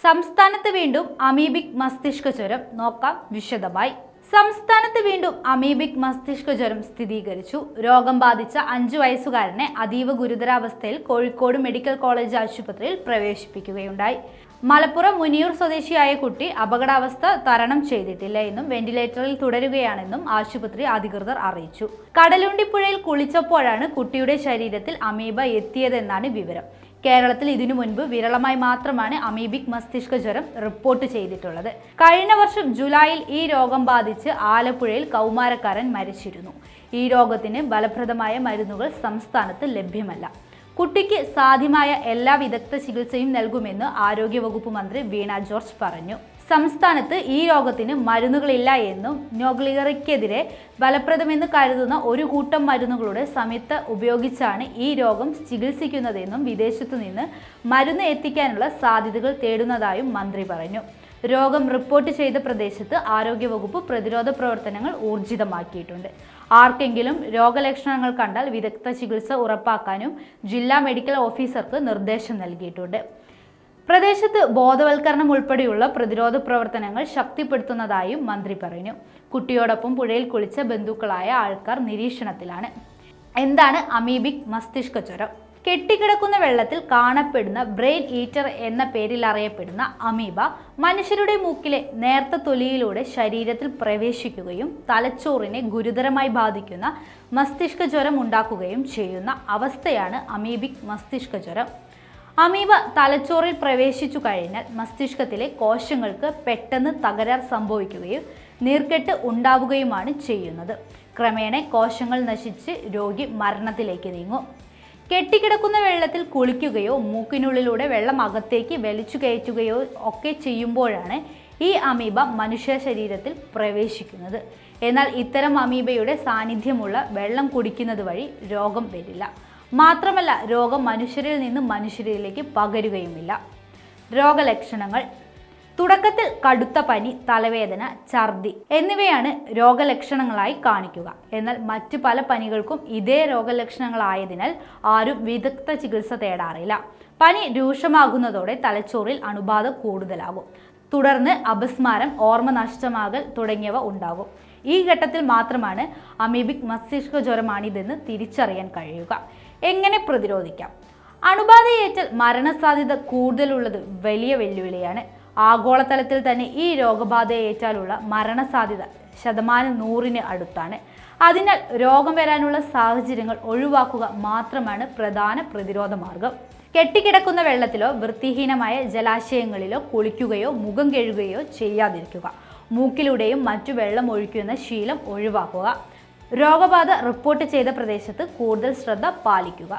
സംസ്ഥാനത്ത് വീണ്ടും അമീബിക് മസ്തിഷ്ക ജ്വരം നോക്കാം വിശദമായി. സംസ്ഥാനത്ത് വീണ്ടും അമീബിക് മസ്തിഷ്ക ജ്വരം സ്ഥിരീകരിച്ചു. രോഗം ബാധിച്ച 5 വയസ്സുകാരനെ അതീവ ഗുരുതരാവസ്ഥയിൽ കോഴിക്കോട് മെഡിക്കൽ കോളേജ് ആശുപത്രിയിൽ പ്രവേശിപ്പിക്കുകയുണ്ടായി. മലപ്പുറം മുനിയൂർ സ്വദേശിയായ കുട്ടി അപകടാവസ്ഥ തരണം ചെയ്തിട്ടില്ല എന്നും വെന്റിലേറ്ററിൽ തുടരുകയാണെന്നും ആശുപത്രി അധികൃതർ അറിയിച്ചു. കടലുണ്ടിപ്പുഴയിൽ കുളിച്ചപ്പോഴാണ് കുട്ടിയുടെ ശരീരത്തിൽ അമീബ എത്തിയതെന്നാണ് വിവരം. കേരളത്തിൽ ഇതിനു മുൻപ് വിരളമായി മാത്രമാണ് അമീബിക് മസ്തിഷ്ക ജ്വരം റിപ്പോർട്ട് ചെയ്തിട്ടുള്ളത്. കഴിഞ്ഞ വർഷം ജൂലൈയിൽ ഈ രോഗം ബാധിച്ച് ആലപ്പുഴയിൽ കൗമാരക്കാരൻ മരിച്ചിരുന്നു. ഈ രോഗത്തിന് ഫലപ്രദമായ മരുന്നുകൾ സംസ്ഥാനത്ത് ലഭ്യമല്ല. കുട്ടിക്ക് സാധ്യമായ എല്ലാ വിദഗ്ധ ചികിത്സയും നൽകുമെന്ന് ആരോഗ്യവകുപ്പ് മന്ത്രി വീണ ജോർജ് പറഞ്ഞു. സംസ്ഥാനത്ത് ഈ രോഗത്തിന് മരുന്നുകളില്ല എന്നും ന്യൂക്ലിയറിക്കെതിരെ ഫലപ്രദമെന്ന് കരുതുന്ന ഒരു കൂട്ടം മരുന്നുകളുടെ സംയുക്ത ഉപയോഗിച്ചാണ് ഈ രോഗം ചികിത്സിക്കുന്നതെന്നും വിദേശത്തു നിന്ന് മരുന്ന് എത്തിക്കാനുള്ള സാധ്യതകൾ തേടുന്നതായും മന്ത്രി പറഞ്ഞു. രോഗം റിപ്പോർട്ട് ചെയ്ത പ്രദേശത്ത് ആരോഗ്യവകുപ്പ് പ്രതിരോധ പ്രവർത്തനങ്ങൾ ഊർജിതമാക്കിയിട്ടുണ്ട്. ആർക്കെങ്കിലും രോഗലക്ഷണങ്ങൾ കണ്ടാൽ വിദഗ്ധ ചികിത്സ ഉറപ്പാക്കാനും ജില്ലാ മെഡിക്കൽ ഓഫീസർക്ക് നിർദ്ദേശം നൽകിയിട്ടുണ്ട്. പ്രദേശത്ത് ബോധവൽക്കരണം ഉൾപ്പെടെയുള്ള പ്രതിരോധ പ്രവർത്തനങ്ങൾ ശക്തിപ്പെടുത്തുന്നതായും മന്ത്രി പറഞ്ഞു. കുട്ടിയോടൊപ്പം പുഴയിൽ കുളിച്ച ബന്ധുക്കളായ ആൾക്കാർ നിരീക്ഷണത്തിലാണ്. എന്താണ് അമീബിക് മസ്തിഷ്ക ജ്വരം? കെട്ടിക്കിടക്കുന്ന വെള്ളത്തിൽ കാണപ്പെടുന്ന ബ്രെയിൻ ഈറ്റർ എന്ന പേരിൽ അറിയപ്പെടുന്ന അമീബ മനുഷ്യരുടെ മൂക്കിലെ നേർത്ത തൊലിയിലൂടെ ശരീരത്തിൽ പ്രവേശിക്കുകയും തലച്ചോറിനെ ഗുരുതരമായി ബാധിക്കുന്ന മസ്തിഷ്ക ജ്വരം ഉണ്ടാക്കുകയും ചെയ്യുന്ന അവസ്ഥയാണ് അമീബിക് മസ്തിഷ്ക ജ്വരം. അമീബ തലച്ചോറിൽ പ്രവേശിച്ചു കഴിഞ്ഞാൽ മസ്തിഷ്കത്തിലെ കോശങ്ങൾക്ക് പെട്ടെന്ന് തകരാർ സംഭവിക്കുകയും നീർക്കെട്ട് ഉണ്ടാവുകയുമാണ് ചെയ്യുന്നത്. ക്രമേണ കോശങ്ങൾ നശിച്ച് രോഗി മരണത്തിലേക്ക് നീങ്ങും. കെട്ടിക്കിടക്കുന്ന വെള്ളത്തിൽ കുളിക്കുകയോ മൂക്കിനുള്ളിലൂടെ വെള്ളം അകത്തേക്ക് വലിച്ചു കയറ്റുകയോ ഒക്കെ ചെയ്യുമ്പോഴാണ് ഈ അമീബ മനുഷ്യ ശരീരത്തിൽ പ്രവേശിക്കുന്നത്. എന്നാൽ ഇത്തരം അമീബയുടെ സാന്നിധ്യമുള്ള വെള്ളം കുടിക്കുന്നത് വഴി രോഗം വരില്ല. മാത്രമല്ല രോഗം മനുഷ്യരിൽ നിന്ന് മനുഷ്യരിലേക്ക് പകരുകയുമില്ല. രോഗലക്ഷണങ്ങൾ: തുടക്കത്തിൽ കടുത്ത പനി, തലവേദന, ഛർദി എന്നിവയാണ് രോഗലക്ഷണങ്ങളായി കാണിക്കുക. എന്നാൽ മറ്റു പല പനികൾക്കും ഇതേ രോഗലക്ഷണങ്ങളായതിനാൽ ആരും വിദഗ്ധ ചികിത്സ തേടാറില്ല. പനി രൂക്ഷമാകുന്നതോടെ തലച്ചോറിൽ അണുബാധ കൂടുതലാകും. തുടർന്ന് അപസ്മാരം, ഓർമ്മ നഷ്ടമാകൽ തുടങ്ങിയവ ഉണ്ടാകും. ഈ ഘട്ടത്തിൽ മാത്രമാണ് അമീബിക് മസ്തിഷ്ക ജ്വരമാണിതെന്ന് തിരിച്ചറിയാൻ കഴിയുക. എങ്ങനെ പ്രതിരോധിക്കാം? അണുബാധയേറ്റാൽ മരണസാധ്യത കൂടുതലുള്ളത് വലിയ വെല്ലുവിളിയാണ്. ആഗോളതലത്തിൽ തന്നെ ഈ രോഗബാധയേറ്റാലുള്ള മരണസാധ്യത 100% അടുത്താണ്. അതിനാൽ രോഗം വരാനുള്ള സാഹചര്യങ്ങൾ ഒഴിവാക്കുക മാത്രമാണ് പ്രധാന പ്രതിരോധ മാർഗം. കെട്ടിക്കിടക്കുന്ന വെള്ളത്തിലോ വൃത്തിഹീനമായ ജലാശയങ്ങളിലോ കുളിക്കുകയോ മുഖം കഴുകുകയോ ചെയ്യാതിരിക്കുക. മൂക്കിലൂടെയും മറ്റു വെള്ളം ഒഴിക്കുന്ന ശീലം ഒഴിവാക്കുക. രോഗബാധ റിപ്പോർട്ട് ചെയ്ത പ്രദേശത്ത് കൂടുതൽ ശ്രദ്ധ പാലിക്കുക.